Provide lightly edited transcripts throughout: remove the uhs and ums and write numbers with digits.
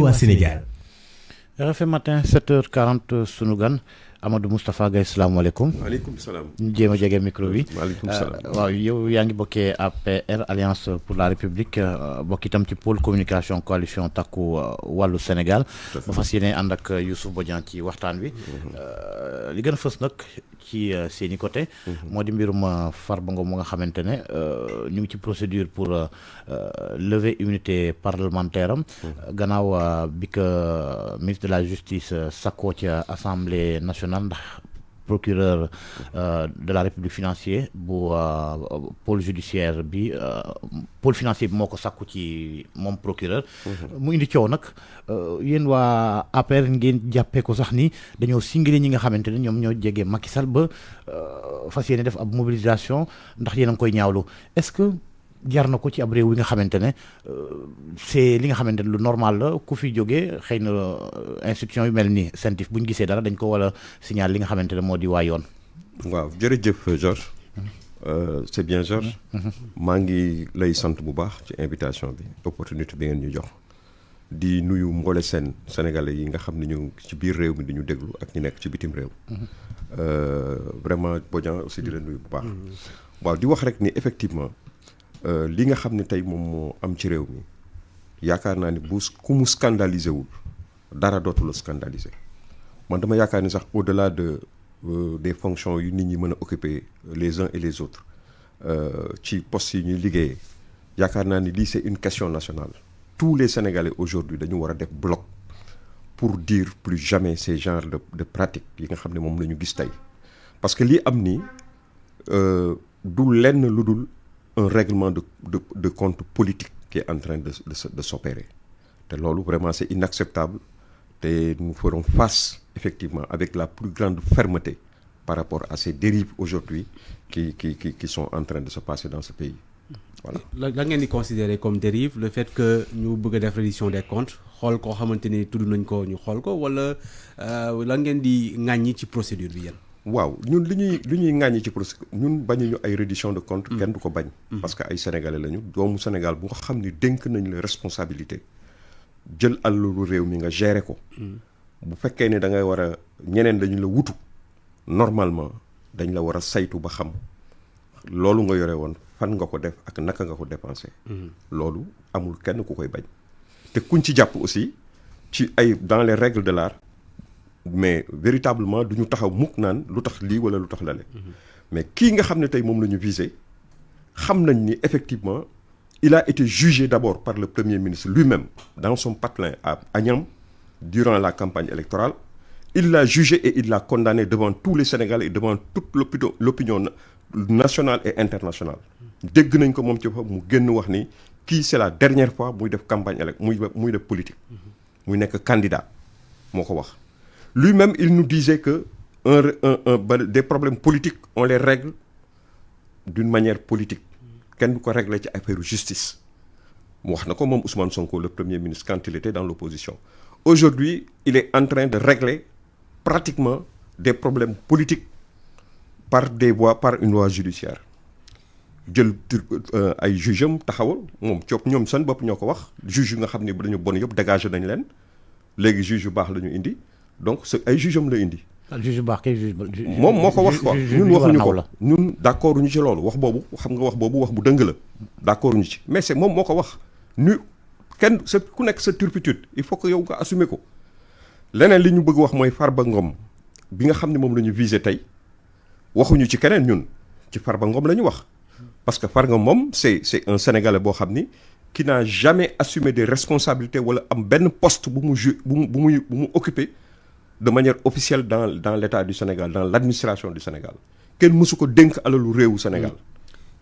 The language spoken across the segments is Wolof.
waa Sénégal. RFM matin 7h40 sunu gan Amadou Moustapha Gaye salaamaaleykum. maaleykum salaam. ñu jéem a jege micro bi. maaleykum salaam. waaw yow yaa ngi bokkee APR Alliance pour la République bokk itam ci pôle communication coalition takku wàllu Sénégal. ba fas yéene ànd ak Youssouf Bodian ci waxtaan wi. li gën a fës nag ci seeni côté. moo di mbirum Farba Ngom mu nga xamante ne ñu ngi ci procédure pour lever immunité parlementaire am. gannaaw bi que ministre de la justice sakkoo ca assemblée nationale. ndax procureur de la république financier bu pôle judiciaire bi pôle financier bi moo ko sàkku ci moom procureur mu indi coow nag yéen waa APR ngeen jàppee ko sax ni dañoo singale ñi nga xamante ne ñoom ñoo jege Macky Sall ba fas yéene def ab mobilisation ndax yéen a ngi koy ñaawlu est-ce que jar na ko ci ab réew yi nga xamante ne c'est li nga xamante ne lu normal la ku fi jógee xëy na institution yu mel ni CENTIF bu ñu gisee dara dañ ko war a signaler li nga xamante ne moo di waa yoon. waaw jërëjëf Georges. C'est bien Georges. maa ngi lay sant bu baax ci invitation bi opportunité bi ngeen ñu jox. di nuyu mboole seen sénégalais yi nga xam ne ñu ci biir réew mi di ñu déglu ak ñu nekk ci bitim réew. vraiment Bodian aussi di la nuyu bu baax. waaw di wax rek ni effectivement. li nga xam ne tey moom moo am ci réew mi yaakaar naa ni bu ku mu scandalisé wul dara dootu la scandalisé man dama yaakaar ni sax au-delà des fonctions yu nit ñi mën a occuper les uns et les autres ci postes yi ñuy liggéeyee yaakaar naa ni lii c'est une question nationale. tous les Sénégalais aujourd'hui dañu war a def bloc pour dire plus jamais ces genres de pratiques yi nga xam ne moom la ñu gis tey parce que lii am nii du lenn lu dul un règlement de compte politique qui est en train de s'opérer te loolu vraiment c'est inacceptable te nous ferons face effectivement avec la plus grande fermeté par rapport à ces dérives aujourd'hui qui sont en train de se passer dans ce pays voilà. la ngeen di considérer comme dérive le fait que ñu bëgg a def reddition des comptes xool koo xamante ni tudd nañ ko ñu xool ko wala la ngeen di ŋàññi ci procédure bi yéen. waaw ñun li ñuy ŋàññi ci procédure ñun bañuñu ay reddition de compte kenn du ko bañ parce que ay sénégalais lañu doomu Sénégal bu nga xam ni dénk nañ la responsabilité jël alalu réew mi nga gérer ko bu fekkee ne da ngay war a ñeneen dañu la wutu normalement dañ la war a saytu ba xam loolu nga yore woon fan nga ko def ak naka nga ko dépensé loolu amul kenn ku koy bañ te kuñ ci jàpp aussi ci ay dans les règles de l'art mais véritablement du ñu taxaw mukk naan lu tax lii wala lu tax lale mais kii nga xam ne tey moom la ñu visé xam nañ ni effectivement il a été jugé d'abord par le premier ministre lui-même dans son patelin à Agnam durant la campagne électorale il l'a jugé et il l'a condamné devant tous les Sénégalais et devant toute l'opinion nationale et internationale dégg nañ ko moom ci boppam mu génn wax ni kii c'est la dernière fois muy def campagne muy def politique muy nekk candidat moo ko wax lui-même il nous disait que des problèmes politiques on les règle d'une manière politique kenn du ko régler ci affaire justice mu wax na ko moom Ousmane Sonko le premier ministre quand il était dans l'opposition aujourd'hui il est en train de régler pratiquement des problèmes politiques par une voie judiciaire jël ay juge am taxawal moom coop ñoom seen bopp ñoo ko wax juge yu nga xam ne dañu bon yëpp dégagé nañ leen léegi juge yu baax la ñu indi donc c'est ay juge am la indi. juge baax kay juge moom moo ko wax quoi ñun waxuñu ko ñun d'accord ñu ci loolu wax boobu xam nga wax boobu wax bu dëng la d'accord ñu ci mais c'est moom moo ko wax ñu kenn sa ku nekk sa turpitude il faut que yow nga assumer ko leneen li ñu bëgg wax mooy Farba Ngom bi nga xam ne moom la ñu visé tey waxuñu ci keneen ñun ci Farba Ngom la ñu wax parce que Farba Ngom c'est un Sénégalais boo xam ni qui n'a jamais assumé des responsabilités wala am benn poste bu mu occupé de manière officielle dans l'État du Sénégal dans l'administration du Sénégal kenn mësu ko dénk alalu réewu Sénégal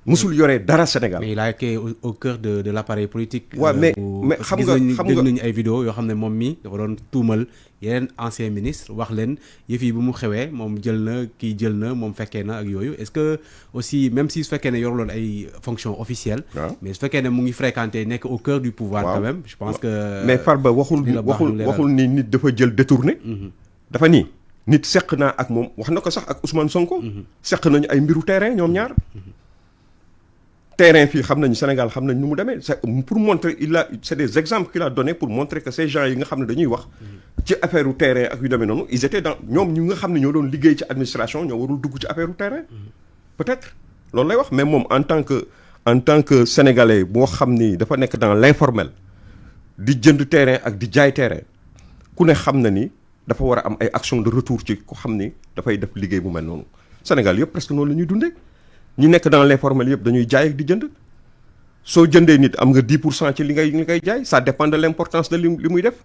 mësul yoree dara Sénégal. mais il a été au cœur de l'appareil politique. waaw mais xam nga dégg nañu ay vidéo yoo xam ne moom mi dafa doon tuumal yeneen ancien ministre wax leen yëf yi bu mu xewee moom jël na moom fekkee na ak yooyu est-ce que aussi même si su fekkee ne yoruloon ay fonctions officielles. mais su fekkee ne mu ngi fréquenter nekk au cœur du pouvoir. quand même je pense que. mais Farba waxul ni nit dafa jël détourné. dafa nii nit seq naa ak moom wax na ko sax ak Ousmane Sonko. seq nañu ay mbiru terrain ñoom ñaar. terrain fii xam nañu Sénégal xam nañ nu mu demee c'est pour montrer c'est des exemples qu'il a donné pour montrer que ces gens yi nga xam ne dañuy wax ci affaire u terrain ak yu demee noonu ils étaient dans ñoom ñu nga xam ne ñoo doon liggéey ci administration ñoo warul dugg ci affaire u terrain peut-être loolu lay wax mais moom en tant que sénégalais boo xam ni dafa nekk dans l'informel di jënd terrain ak di jaay terrain ku ne xam na ni dafa war a am ay action de retour ci ko xam ni dafay def liggéey bu mel noonu Sénégal yëpp presque noonu la ñuy dundee ñu nekk dans l'informel yëpp dañuy jaay ak di jënd soo jëndee nit am nga 10% ci li ngay jaay ça dépend de l'importance de li muy def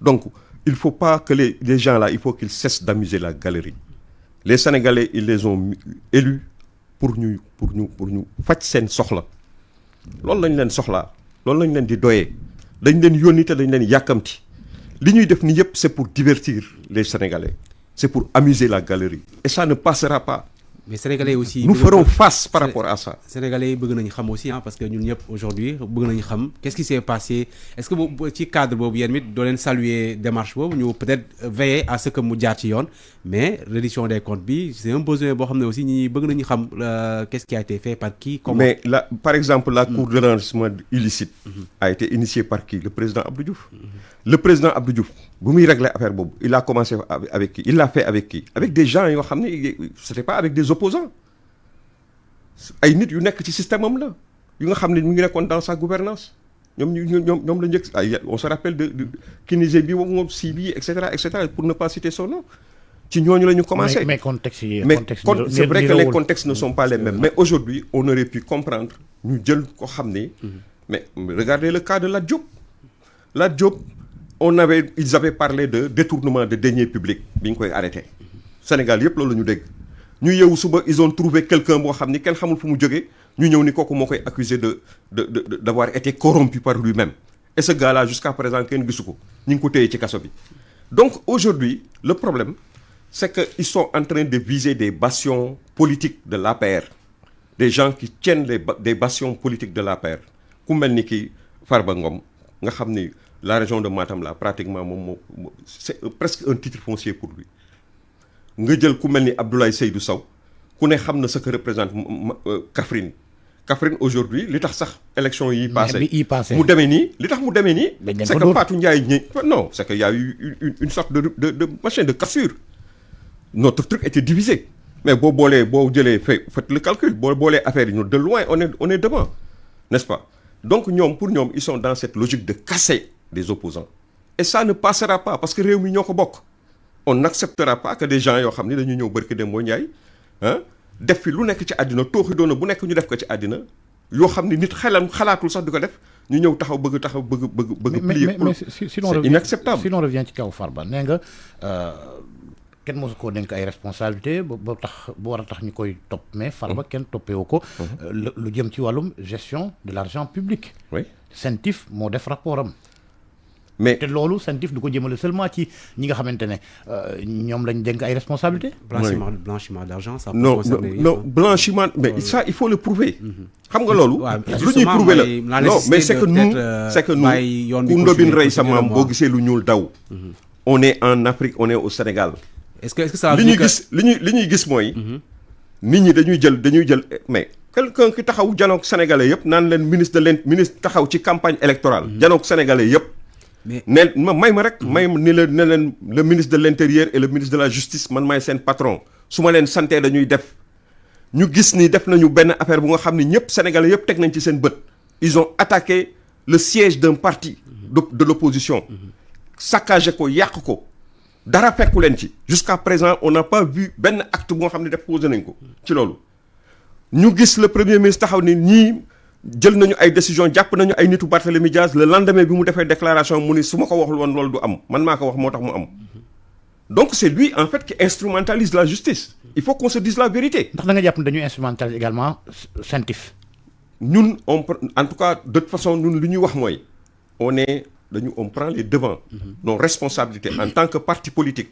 donc il faut pas que les gens là il faut qu'ils cessent d'amuser la galerie les Sénégalais ils les ont élus pour ñu faj seen soxla loolu lañ leen soxlaa loolu lañ leen di doyee dañ leen yónni te dañ leen yàkkamti li ñuy def ni yëpp c'est pour divertir les Sénégalais c'est pour amuser la galerie et ça ne passera pas. mais Sénégalais aussi. nous ferons face par rapport à ça. Sénégalais yi bëgg nañu xam aussi parce que ñun ñëpp aujourd'hui bëgg nañu xam qu'est-ce qui s'est passé est-ce que ci cadre boobu yéen it doo leen saluer démarche boobu ñu peut-être veiller à ce que mu jaar ci yoon mais reddition des comptes bi c'est un besoin boo xam ne aussi ñi bëgg nañu xam qu'est-ce qui a été fait par qui comment. mais par exemple la cour de l'enrichissement illicite a été initiée par qui le président Abdou Diouf. Le président Abdou Diouf bu muy régler affaire boobu il a commencé avec qui il l'a fait avec qui avec des gens yoo xam ne c'était pas avec des opposants ay nit yu nekk ci système am la yu nga xam ne mu ngi nekkoon dans sa gouvernance ñoom la njëkk ay on se rappelle de Kinizé bi moom si bi et cetera pour ne pas citer son nom ci ñooñu la ñu commencé. mais contexte yi c'est vrai que les contextes ne sont pas les mêmes mais aujourd'hui on aurait pu comprendre ñu jël ko xam ne mais regardez le cas de Lat Diop Lat Diop ils avaient parlé de détournement de deniers publics bi ñu koy arrêté Sénégal yëpp loolu la ñu dégg ñu yeewu suba ils ont trouvé quelqu'un boo xam ni kenn xamul fu mu jógee ñu ñëw ni kooku moo koy accusé d'avoir été corrompu par lui-même et ce gars-là jusqu'à présent kenn gisu ko ñu ngi ko téye ci kaso bi donc aujourd'hui le problème c'est que ils sont en train de viser des bastions politiques de l'APR des gens qui tiennent des bastions politiques de l'APR ku mel ni ki Farba Ngom nga xam ni la région de Matam là pratiquement moom c'est presque un titre foncier pour lui nga jël ku mel ni Abdoulaye Seydou Sow ku ne xam na ce que représente Kaffrine aujourd'hui li tax sax élection yi passé mu demee nii li tax mu demee nii c'est que Fatou Ndiaye non c'est que y a eu une sorte de machin de cassure notre truc était divisé mais boo jëlee faites le calcul boo boolee affaire yi ñu de loin on est devant n'est-ce pas donc pour ñoom ils sont dans cette logique de casser des opposants et ça ne passera pas parce que réew mi ñoo ko bokk on n'acceptera pas que des gens yoo xam ni dañu ñëw barki dem boo njaay def fi lu nekk ci àddina tooxi doona bu nekk ñu def ko ci àddina yoo xam ni nit xalaatul sax di ko def ñu ñëw bëgg plier c'est inacceptable. si on revient ci kaw Farba nee nga kenn mosu koo dénk ay responsabilité ba war a tax ñu koy topp mais Farba kenn toppewu ko lu jëm ci wàllum gestion de l'argent public. oui CENTIF moo def rapport am. mais te loolu CENTIF du ko jëmale seulement ci ñi nga xamante ne ñoom lañ dénk ay responsabilités. blanchiment d'argent ça peut non concerner blanchiment mais ça il faut le prouver. xam nga loolu. lu ñuy prouver la non mais c'est que nous ku ndobin rey sa maam boo gisee lu ñuul daw. on est en Afrique on est au Sénégal. est-ce que ça li ñuy gis mooy. nit ñi dañuy jël mais quelqu'un ki taxaw janook sénégalais yëpp naan leen ministre taxaw ci campagne électorale. janook sénégalais yëpp. mais may ma ni leen le ministre de l'intérieur et le ministre de la justice man maay seen patron su ma leen santee dañuy def ñu gis ni def nañu benn affaire bu nga xam ni ñëpp sénégalais yëpp teg nañ ci seen bët. ils ont attaqué le siège d'un parti de l'opposition saccagé ko yàq ko dara fekku leen ci jusqu'à présent on n'a pas vu benn acte bu nga xam ne def posé nañ ko ci loolu ñu gis le premier ministre taxaw ni ñii jël nañu ay décision jàpp nañu ay nitu Barthélémy Diaz le lendemain bi mu defee déclaration mu ni su ma ko waxul woon loolu du am man maa ko wax moo tax mu am donc c'est lui en fait qui instrumentalise la justice il faut qu'on se dise la vérité. ndax da nga jàpp ne dañuy instrumentaliser également CENTIF. ñun en tout cas de toute façon ñun li ñuy wax mooy on prend les devants nos responsabilités en tant que parti politique.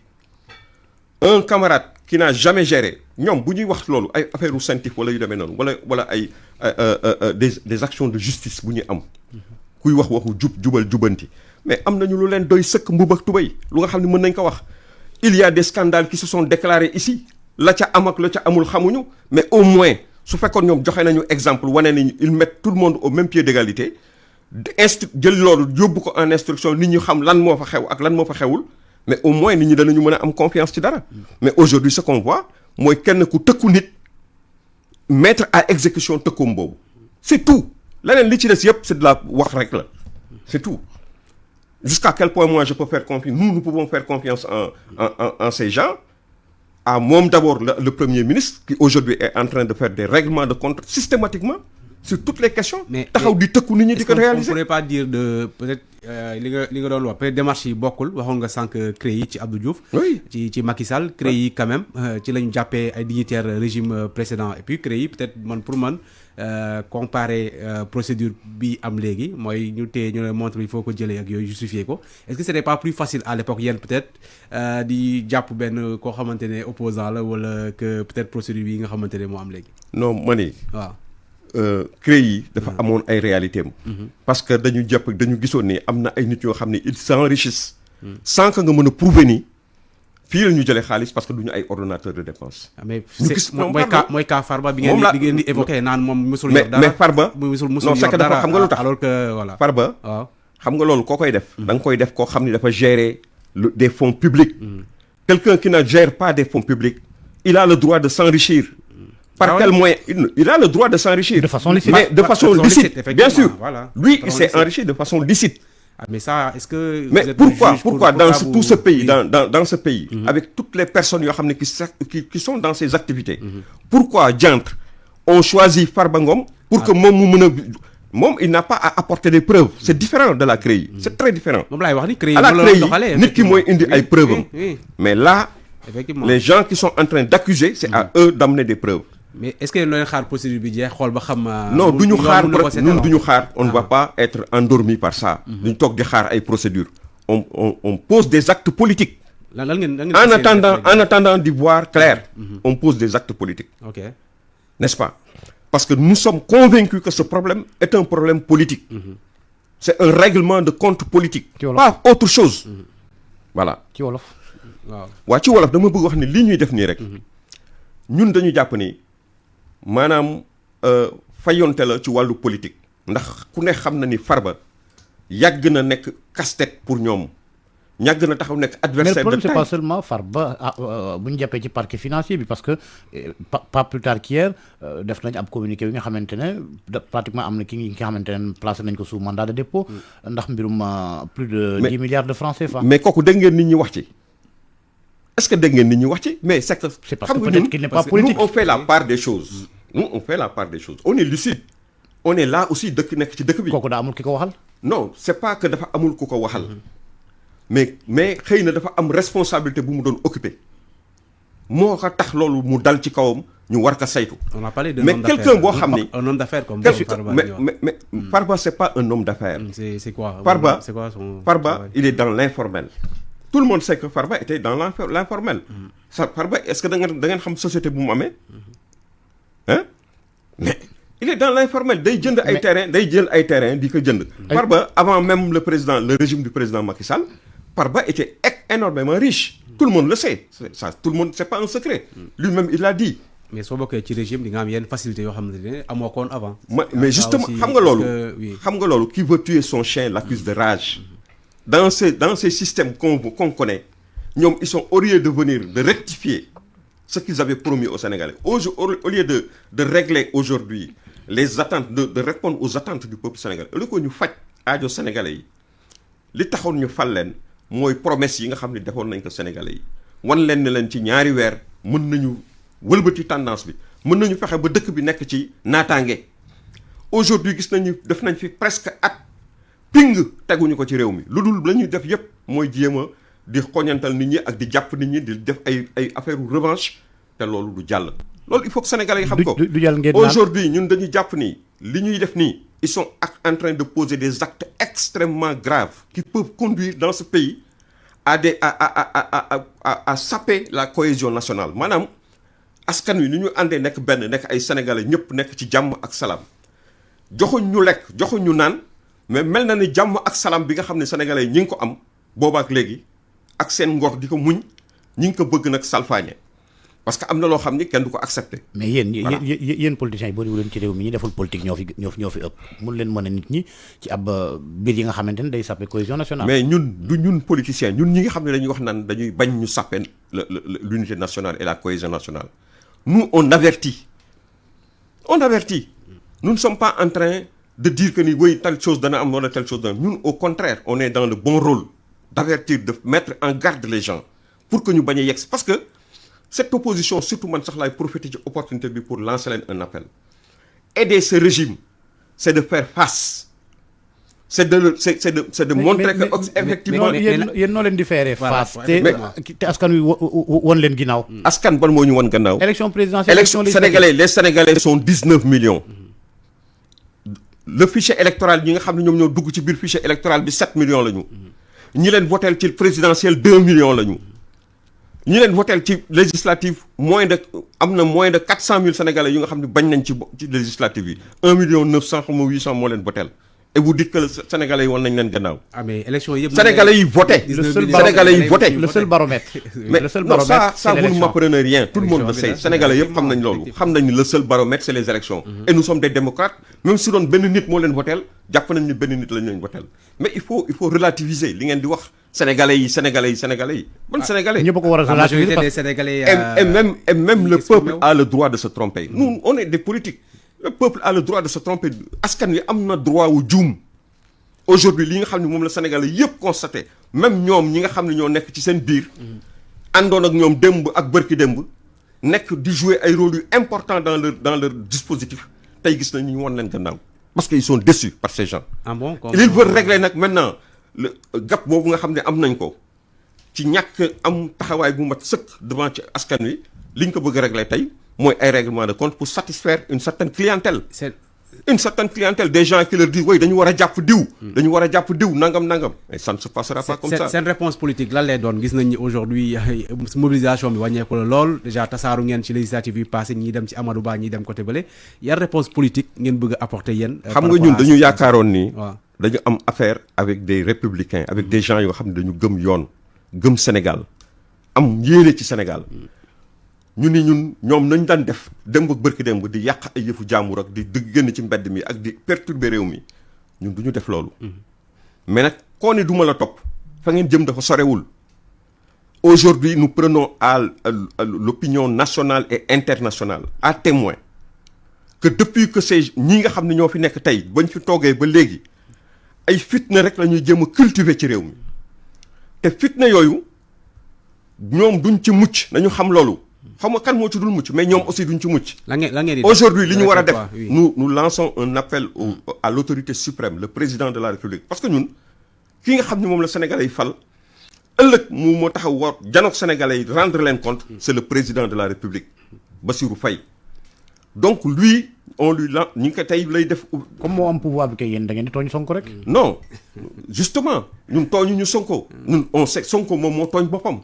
Un camarade qui n'a jamais géré ñoom bu ñuy wax loolu ay affaire u CENTIF wala yu demee noonu wala ay des actions de justice bu ñuy am kuy wax waxu jubal jubanti mais am nañu lu leen doy sëkk mbub ak tubéy lu nga xam ne mën nañ ko wax il y a des scandales qui se sont déclarés ici la ca am ak la ca amul xamuñu mais au moins su fekkoon ñoom joxe nañu exemple wane nañu ils mettent tout le monde au même pied d'égalité jël loolu yóbbu ko en instruction nit ñi xam lan moo fa xew ak lan moo fa xewul mais au moins nit ñi danañu mën a am confiance ci dara mais aujourd'hui ce qu'on voit mooy kenn ku tëkku nit mettre à exécution tëkkoom boobu c'est tout leneen li ci des yëpp c'est de la wax rek la c'est tout jusqu'à quel point moi je peux faire confiance nous pouvons faire confiance en ces gens à moom d'abord le Premier ministre qui aujourd'hui est en train de faire des règlements de compte systématiquement sur toutes les questions taxaw di tëkku nit ñi di ko réaliser. On pourrait pas dire de peut-être li nga doon wax peut-être démarche yi bokkul waxoon nga sànq CREI yi ci Abdou Diouf. oui ci Macky Sall CREI yi quand même ci la ñu jàppee ay dignitaires régime précédent et puis CREI yi peut-être pour man comparer procédure bi am léegi mooy ñu téye ñu ne montre il faut ko jëlee ak yooyu justifier ko est-ce que c'était pas plus facile à l'époque yéen peut-être di jàpp benn koo xamante ne opposant la wala que peut-être procédure bi nga xamante ne moo am léegi. non ma ne. waaw. CREI yi dafa amoon ay réalités am. parce que dañu gisoon ni am na ay nit yoo xam ne ils s'enrichissent. sans que nga mën a prouver ni fii la ñu jëlee xaalis parce que du ñu ay ordonnateur de dépense. mais mooy cas Farba bi ngeen di évoqué naan moom musul yor dara mais Farba musul non c'est que dafa xam nga lu tax alors que voilà. Farba waaw xam nga loolu koo koy def. da nga koy def koo xam ni dafa gérer des fonds publics. quelqu'un qui ne gère pas des fonds publics il a le droit de s'enrichir. Par quel moyen il a le droit de s'enrichir. De façon licite. Mais de façon licite, bien sûr. Voilà. Lui, il s'est enrichi de façon licite. Ah, mais ça, est-ce que mais pourquoi dans tout ce pays, dans ce pays, avec toutes les personnes qui sont dans ces activités, pourquoi diantre on choisit Farba Ngom pour que Mom, il n'a pas à apporter des preuves. C'est différent de la CREI. C'est très différent. À la CREI, nit ki moy indi ay preuves. Mais là, les gens qui sont en train d'accuser, c'est à eux d'amener des preuves. Mais est-ce que nous avons procédure budget non, nous on ne va pas être endormi par ça. Nous tok di xaar ay procédures. On pose des actes politiques. En attendant d'y voir clair, on pose des actes politiques. OK. N'est-ce pas? Parce que nous sommes convaincus que ce problème est un problème politique. C'est un règlement de compte politique, pas autre chose. Voilà. Ci wolof. Waaw ci wolof dama bëgg wax ni li ñuy def nii rek ñun dañu jàpp ni maanaam fayonte la ci wàllu politique ndax ku ne xam na ni Farba yàgg na nekk casse-tête pour ñoom ñàgg na taxaw nekk adversaire de taille. Mais le problème c'est pas seulement Farba bu ñu jàppee ci parquet financier bi parce que pas plus tard qu'hier def nañ ab communiqué bi nga xamante ne pratiquement am na ki nga xamante ne placé nañ ko sous mandat de dépôt ndax mbirum plus de 10 milliards de francs CFA. Mais kooku dégg ngeen nit ñi wax ci. Est-ce que dégg ngeen nit ñi wax ci mais c'est parce que peut-être qu'il n'est pas politique. Nous on fait la part des choses. On est lucide. On est là aussi dëkk nekk ci dëkk bi. kooku daa amul ki ko waxal. Non c'est pas que dafa amul ku ko waxal. mais xëy na dafa am responsabilité bu mu doon occupé moo ko tax loolu mu dal ci kawam ñu war ko saytu. On a parlé de mais quelqu'un boo xam ni un homme d'affaires comme Farba. Mais Farba c'est pas un homme d'affaires. C'est quoi? Farba, c'est quoi son Farba, il est dans l'informel. Tout le monde sait que Farba était dans l'informel. Farba, est-ce que da ngeen xam société bu mu amee? Hein? Mais il est dans l'informel day jënd ay terrain day jël ay terrain di ko jënd. Farba avant même le régime du président Macky Sall, Farba était énormément riche. Tout le monde le sait. Ça, tout le monde, c'est pas un secret. Lui-même il l'a dit. Mais soo bokkee ci régime di nga am yenn facilité yoo xamante ne amoo koon avant. Mais justement xam nga loolu qui veut tuer son chien l'accuse de rage. Dans ces systèmes qu'on connaît, ils sont au lieu de venir de rectifier ce qu'ils avaient promis aux Sénégalais. Au lieu de régler aujourd'hui les attentes, de répondre aux attentes du peuple sénégalais. Au lieu que nous fassions aajo Sénégalais yi li taxoon ñu fal leen mooy promesse yi nga xam ne defoon nañ ko Sénégalais yi wan leen ne leen ci ñaari weer mën nañu wëlbati tendance bi mën nañu fexe ba dëkk bi nekk ci naataange. Aujourd'hui gis nañu def nañ fi presque at ping teguñu ko ci réew mi lu dul la ñuy def yépp mooy jéem a di xoñantal nit ñi ak di jàpp nit ñi di def ay affaire revanche te loolu du jàll. Loolu il faut que Sénégalais yi xam ko. Aujourd'hui ñun dañuy jàpp ni li ñuy def nii ils sont en train de poser des actes extrêmement graves qui peuvent conduire dans ce pays à saper la cohésion nationale maanaam askan wi ni ñu àndee nekk benn nekk ay Sénégalais ñëpp nekk ci jàmm ak salaam joxuñ ñu lekk joxuñ ñu naan. Mais mel na ni jàmm ak salaam bi nga xam ne sénégalais ñi ngi ko am boobaak léegi ak seen ngor di ko muñ ñi ngi ko bëgg nag salfaañe parce que am na loo xam ni kenn du ko accepter. mais yéen politiciens yi bëriwu leen ci réew mi ñi deful politique ñoo fi ëpp mun leen mën a nit ñi ci ab biir yi nga xamante ne day sàppe cohésion nationale. mais ñun politiciens ñun ñi nga xam ne dañuy wax naan dañuy bañ ñu sàppe l'unité nationale et la cohésion nationale. nous on avertit nous ne sommes pas en train de dire que ni oui telle chose dana am wala telle chose dana ñun au contraire on est dans le bon rôle d'avertir, de mettre en garde les gens pour que ñu bañ a yegg parce que cette opposition surtout man sax laay profiter ci opportunité bi pour lancer leen un appel. Aider ce régime c'est de faire face. C'est de montrer que effectivement yéen noo leen di faire face te askan wi won leen ginnaaw. askan ban moo ñu won gannaaw. élection présidentielle les Sénégalais sont 19 millions. le fichier électoral ñi nga xam ne ñoom ñoo dugg ci biir fichier électoral bi 7 millions la ñu. ñi leen voteel ci présidentielle 2 millions la ñu. ñi leen voteel ci législative moins de 400 000 Sénégalais yu nga xam ne bañ nañ ci législative yi 1 million 900 xam nga 800 moo leen voteel. Et vous dites que les Sénégalais yi wan nañ leen gannaaw. ah mais élection yëpp. Sénégalais yi voté. le seul baromètre. mais non ça vous ne m'apprenez rien. tout le monde le sait Sénégalais yëpp xam nañ loolu. xam nañ ni le seul baromètre c'est les élections. et nous sommes des démocrates même si doon benn nit moo leen voteel jàpp nañ ni benn nit lañ leen voteel mais il faut relativiser li ngeen di wax Sénégalais yi ban Sénégalais. ñëpp ko war a relativiser des Sénégalais. et même le peuple a le droit de se tromper. nous on est des politiques. Le peuple a le droit de se tromper askan wi am na droit wu juum aujourd'hui li nga xam ne moom la Sénégalais yëpp constaté même ñoom ñi nga xam ne ñoo nekk ci seen biir àndoon ak ñoom démb ak bërki démb nekk di jouer ay rôle yu important dans leur dispositif tey gis nañ ñu won leen gannaaw parce que ils sont déçus par ces gens. ah bon ils veulent régler nag maintenant le gap boobu nga xam ne am nañ ko ci ñàkk am taxawaay bu mat sëkk devant ci askan wi li ñu ko bëgg a régler tey mooy ay règlement de compte pour satisfaire une certaine clientèle. Des gens qui leur disent oui dañu war a jàpp diw nangam et ça ne se passera pas comme ça. seen réponse politique lan lay doon gis nañ ni aujourd'hui mobilisation bi wàññeeku la lool déjà tasaaru ngeen ci législative yi passé ñii dem ci Amadou Ba ñii dem côté bële yan réponse politique ngeen bëgg a apporter yéen. xam nga ñun dañu yaakaaroon ni. dañu am affaire avec des républicains avec des gens yoo xam ne dañu gëm yoon gëm Sénégal am yéene ci Sénégal. ñun ñoom nañ daan def démb ak bërki démb di yàq ay yëfu jàmbur ak di génn ci mbedd mi ak di perturber réew mi ñun du ñu def loolu. mais nag koo ne duma la topp fa ngeen jëm dafa sorewul. aujourd'hui nous prenons à l'opinion nationale et internationale à témoin que depuis que ces ñi nga xam ne ñoo fi nekk tey bañ fi toogee ba léegi ay fitna rek la ñuy jéem a cultiver ci réew mi te fitna yooyu ñoom duñ ci mucc nañu xam loolu. xam nga kan moo ci dul mucc mais ñoom aussi duñ ci mucc. Aujourd'hui li ñu war a def nous lançons un appel à l'autorité suprême le président de la République parce que ñun ki nga xam ne moom la Sénégalais yi fal ëllëg moo taxaw war janook Sénégalais yi rendre leen compte c'est le président de la République Bassirou Faye donc lui on lui la ñu ngi ko tey lay def. comme moo am pouvoir bi kay yéen da ngeen di tooñ Sonko rek. non justement ñun tooñu ñu Sonko ñun on sait Sonko moom moo tooñ boppam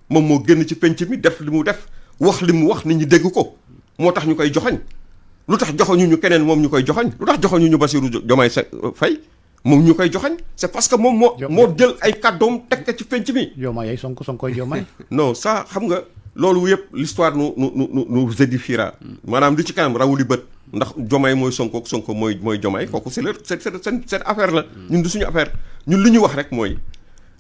moom moo génn ci penc mi def li mu def. wax li mu wax nit ñi dégg ko moo tax ñu koy joxañ lu tax joxañu ñu keneen moom ñu koy joxañ lu tax joxañu ñu Bassirou Diomaye Faye moom ñu koy joxañ c'est parce que moom moo jël ay kàddoom teg ci penc mi. Diomaye ay Sonkoy Diomaye. non ça xam nga loolu yëpp l'histoire nous édifiera maanaam li ci kanam rawu li bët ndax Diomaye mooy Sonko mooy Diomaye kooku c'est cette affaire la ñun du suñu affaire ñun li ñu wax rek mooy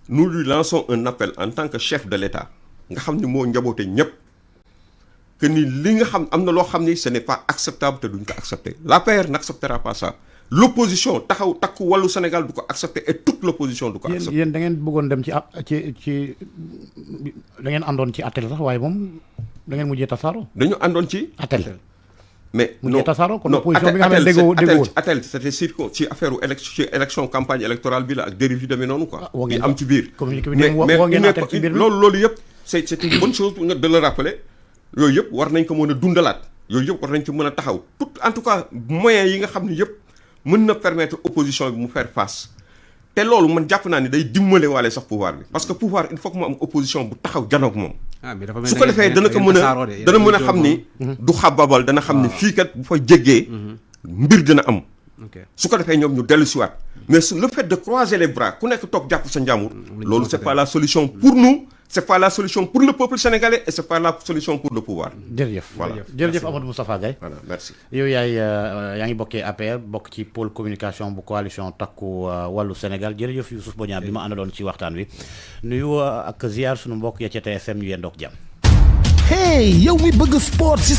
nous lui lançons un appel en tant que chef de l'État nga xam ni moo njaboote ñëpp. que ni li nga xam am na loo xam ni ce n'est pas acceptable te duñ ko accepter l'APR n'acceptera pas ça l'opposition takku wàllu Sénégal du ko accepter et toute l'opposition du ko accepter. yéen da ngeen bëggoon dem ci da ngeen àndoon ci attel sax waaye moom da ngeen mujjee tasaaro. dañu àndoon ci attel. mais mujjee tasaaro kon opposition bi nga xam ne déggoo attel c'était sur ci affaire élection campagne électorale bi la ak dérive yu demee noonu quoi. ngeen am ci biir. communiqué bi woo ngeen attel ci biir loolu yëpp c'est une bonne chose nga de le rappeler. yooyu yëpp war nañ ko mën a dundalaat yooyu yëpp war nañ ci mën a taxaw tout en tout cas moyens yi nga xam ne yëpp mën na permettre opposition bi mu faire face te loolu man jàpp naa ni day dimbale waale sax pouvoir bi parce que pouvoir il faut que mu am opposition bu taxaw janoog moom su ko defee dana mën a xam ni du xababal dana xam ni fii kat bu fa jéggee mbir dina am su ko defee ñoom ñu dellu siwaat mais le fait de croiser les bras ku nekk toog jàpp sa njàmbur loolu c'est pas la solution pour nous c'est pas la solution pour le peuple sénégalais et c'est pas la solution pour le pouvoir. jërëjëf Voilà. jërëjëf Amadou Moustapha Gaye. Voilà, merci. yow yaa ngi bokkee APR bokk ci pôle communication bu coalition takku wàllu Sénégal jërëjëf Youssouf Bodian bi ma àndaloon ci waxtaan wi nuyu ak ziar sunu mbokk ya ca TFM ñu yendoog jàmm. hey yow mi bëgg sport ci